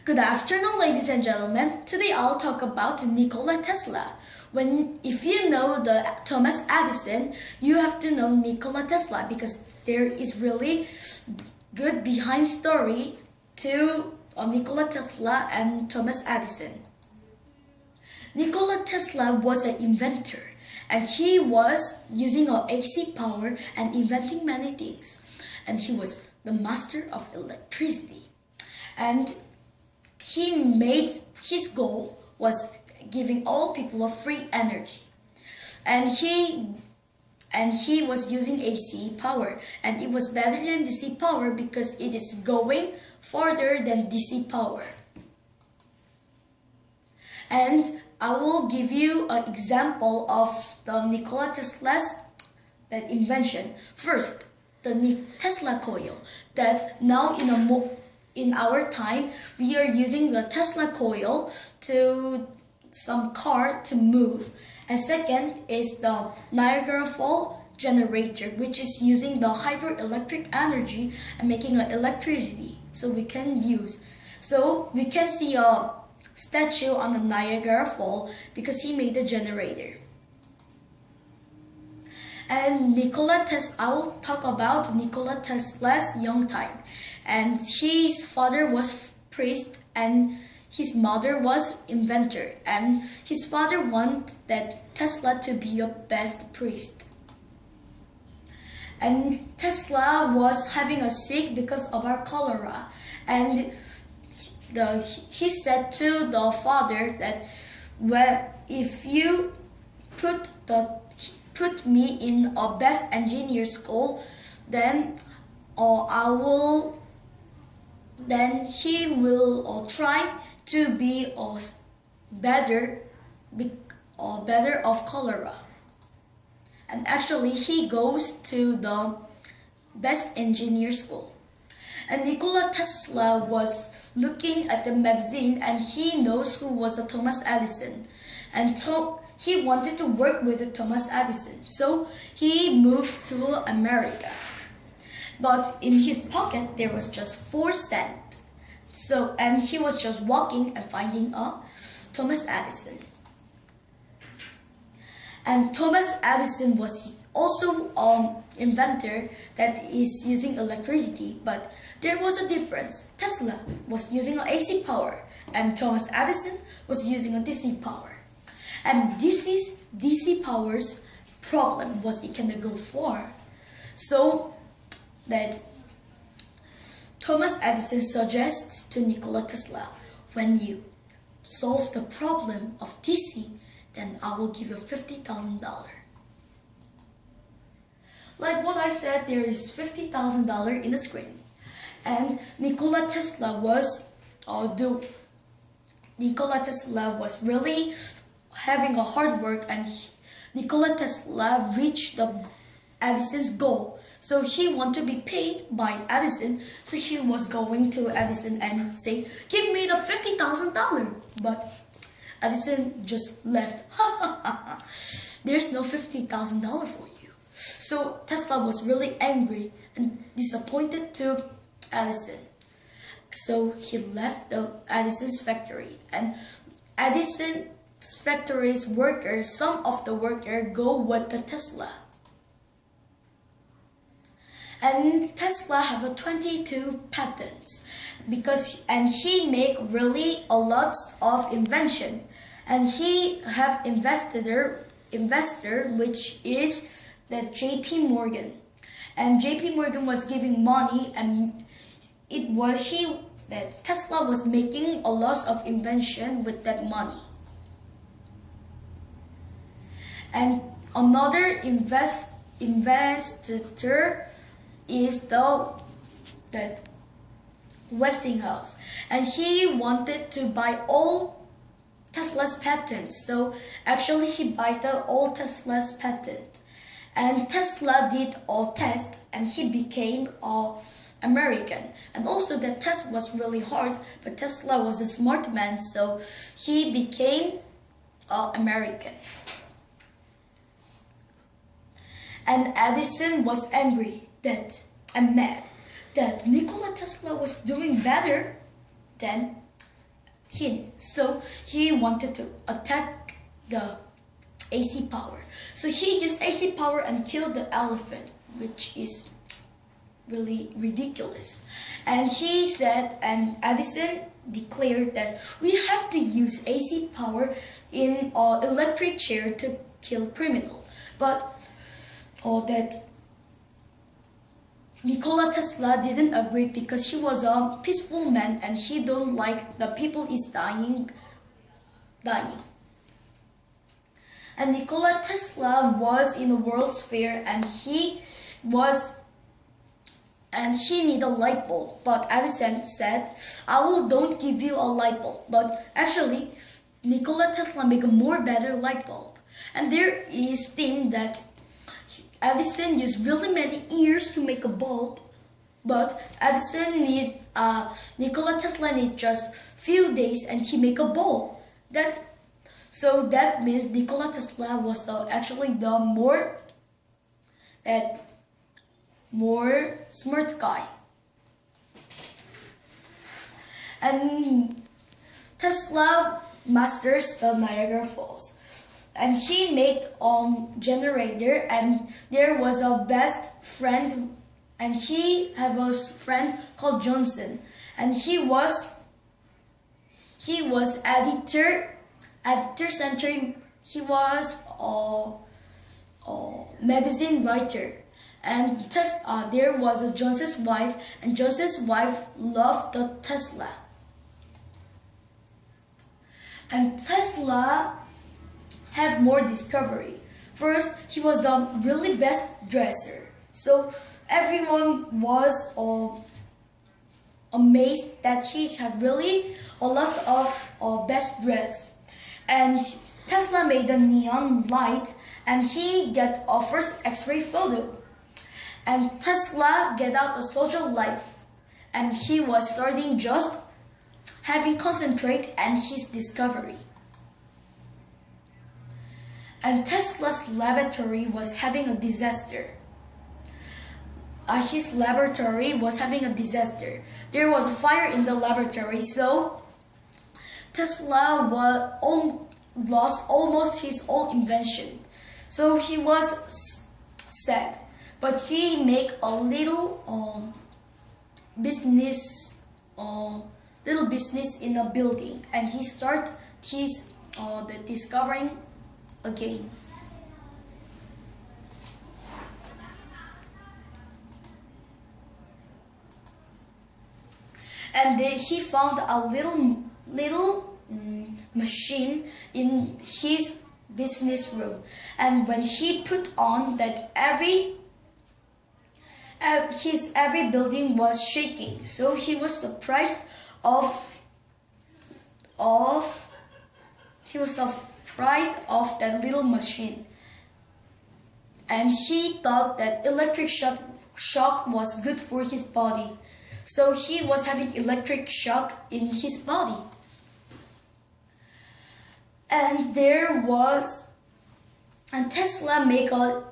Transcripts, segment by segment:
Good afternoon, ladies and gentlemen. Today I'll talk about Nikola Tesla. If you know the Thomas Edison, you have to know Nikola Tesla because there is really good behind story to Nikola Tesla and Thomas Edison. Nikola Tesla was an inventor and he was using AC power and inventing many things. And he was the master of electricity. And his goal was giving all people a free energy. And he was using AC power, and it was better than DC power because it is going farther than DC power. And I will give you an example of the Nikola Tesla's invention. First, the Tesla coil, that now in our time we are using the Tesla coil to some car to move. And second is the Niagara Falls generator, which is using the hydroelectric energy and making electricity so we can use. So we can see a statue on the Niagara Falls because he made the generator. And I will talk about Nikola Tesla's young time. And his father was priest and his mother was inventor. And his father wanted that Tesla to be a best priest. And Tesla was having a sick because of our cholera. And he said to the father that, well, if you put me in a best engineer school, then he will try to be better of cholera. And actually he goes to the best engineer school. And Nikola Tesla was looking at the magazine and he knows who was Thomas Edison. And he wanted to work with Thomas Edison. So he moved to America. But in his pocket there was just 4 cents. And he was just walking and finding Thomas Edison. And Thomas Edison was also inventor that is using electricity, but there was a difference. Tesla was using AC power and Thomas Edison was using a DC power. And DC power's problem was it cannot go far. So that Thomas Edison suggests to Nikola Tesla, when you solve the problem of DC, then I will give you $50,000. Like what I said, there is $50,000 in the screen. And Nikola Tesla was really having a hard work, and Nikola Tesla reached the Edison's goal. So he wanted to be paid by Edison, so he was going to Edison and say, give me the $50,000. But Edison just left. There's no $50,000 for you. So Tesla was really angry and disappointed to Edison. So he left the Edison's factory, and Edison's factory's workers, some of the workers go with the Tesla. And Tesla have 22 patents and he make really a lot of invention. And he have investor which is the JP Morgan. And JP Morgan was giving money, and Tesla was making a lot of invention with that money. And another investor is that Westinghouse, and he wanted to buy all Tesla's patents. So actually he bought all Tesla's patent, and Tesla did all tests, and he became American. And also that test was really hard, but Tesla was a smart man, so he became American. And Edison was angry and mad that Nikola Tesla was doing better than him. So he wanted to attack the AC power. So he used AC power and killed the elephant, which is really ridiculous. And he said, and Edison declared that we have to use AC power in an electric chair to kill criminal. But that Nikola Tesla didn't agree because he was a peaceful man and he don't like the people is dying. And Nikola Tesla was in the World's Fair and he need a light bulb. But Edison said, don't give you a light bulb. But actually, Nikola Tesla make a more better light bulb. And there is thing that Edison used really many years to make a bulb, but Nikola Tesla need just few days and he make a bulb. So that means Nikola Tesla was actually the more smart guy. And Tesla masters the Niagara Falls. And he made generator, and there was a best friend, and he have a friend called Johnson, and he was editor center. He was a magazine writer, and there was a Johnson's wife, and Johnson's wife loved the Tesla, and Tesla have more discovery. First, he was the really best dresser. So everyone was amazed that he had really a lot of best dress. And Tesla made a neon light and he get a first X-ray photo. And Tesla get out a social life and he was starting just having concentrate and his discovery. And Tesla's laboratory was having a disaster. His laboratory was having a disaster. There was a fire in the laboratory, so Tesla lost almost his own invention. So he was sad, but he made a little business in a building, and he start the discovering again. And he found a little machine in his business room, and when he put on that, every building was shaking. So he was surprised of that little machine, and he thought that electric shock was good for his body. So he was having electric shock in his body. And Tesla make the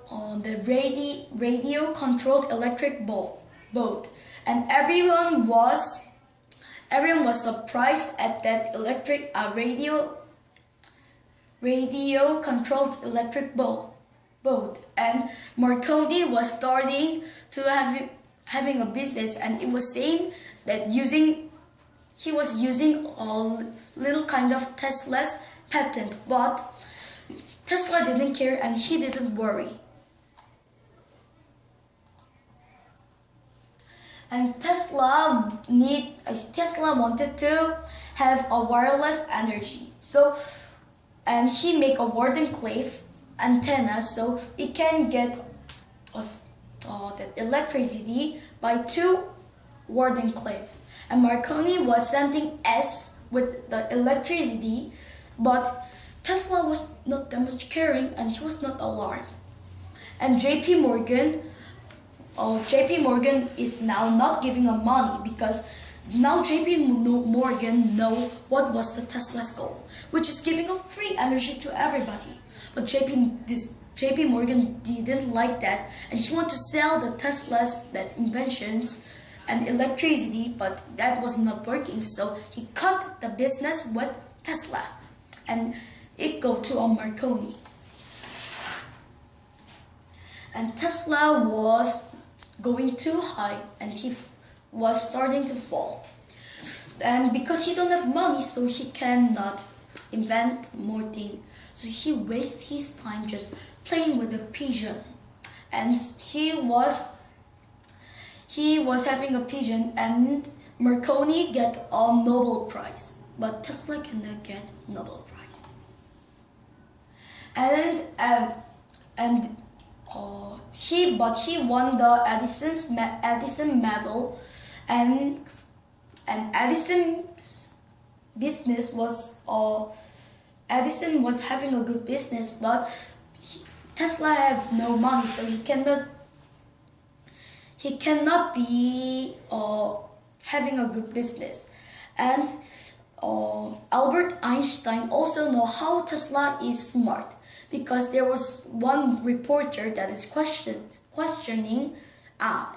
radio controlled electric boat, and everyone was surprised at that electric radio controlled electric boat. And Marconi was starting to having a business, and it was saying that he was using a little kind of Tesla's patent, but Tesla didn't care and he didn't worry. And Tesla wanted to have a wireless energy, and he make a word-enclave antenna so it can get that electricity by 2 word-enclave. And Marconi was sending S with the electricity, but Tesla was not that much caring and he was not alarmed. And JP Morgan is now not giving him money, because now JP Morgan know what was the Tesla's goal, which is giving a free energy to everybody. But JP Morgan didn't like that, and he wanted to sell the Tesla's inventions, and electricity, but that was not working, so he cut the business with Tesla and it go to a Marconi. And Tesla was going too high and he was starting to fall. And because he don't have money, so he cannot invent more things. So he wastes his time just playing with the pigeon. And he was having a pigeon, and Marconi get a Nobel Prize, but Tesla cannot get Nobel Prize. He won the Edison medal, and Edison's business was Edison was having a good business, but Tesla have no money, so he cannot be having a good business. And Albert Einstein also know how Tesla is smart, because there was one reporter that is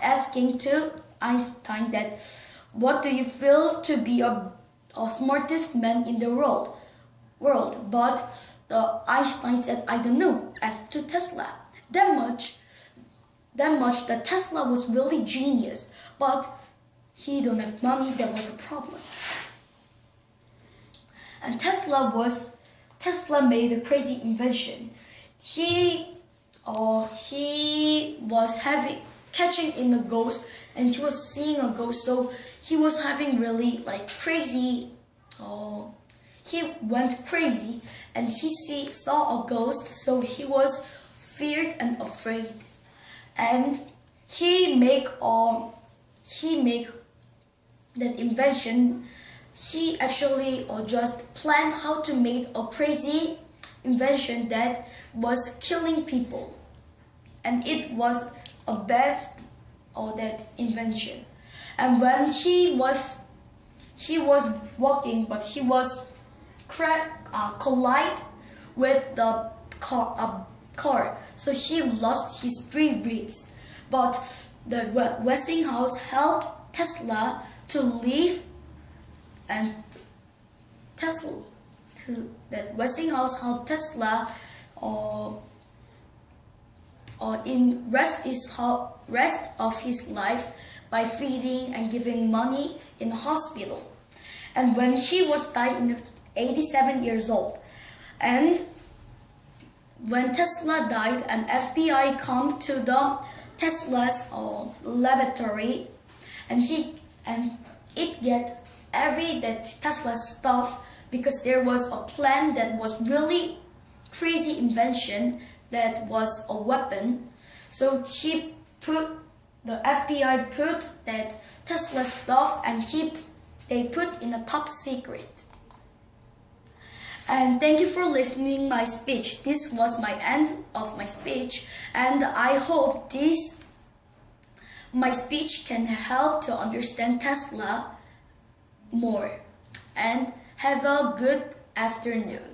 asking to Einstein that, what do you feel to be a smartest man in the world? But Einstein said, I don't know, as to Tesla. That much that Tesla was really genius, but he don't have money. That was a problem. And Tesla made a crazy invention. He was catching in a ghost, and he was seeing a ghost, so he was having really like crazy. He went crazy, and he saw a ghost, so he was feared and afraid. And he make that invention. He actually just planned how to make a crazy invention that was killing people, and it was a best that invention. And when he was walking, but he was collide with the car, so he lost his 3 ribs. But the Westinghouse helped Tesla to live, and Westinghouse helped Tesla in rest of his life by feeding and giving money in the hospital. And when he was died in 87 years old, and when Tesla died, an FBI come to the Tesla's laboratory, and it get that Tesla's stuff, because there was a plan that was really crazy invention that was a weapon. So the FBI put that Tesla stuff, and they put in a top secret. And thank you for listening my speech. This was my end of my speech, and I hope my speech can help to understand Tesla more. And have a good afternoon.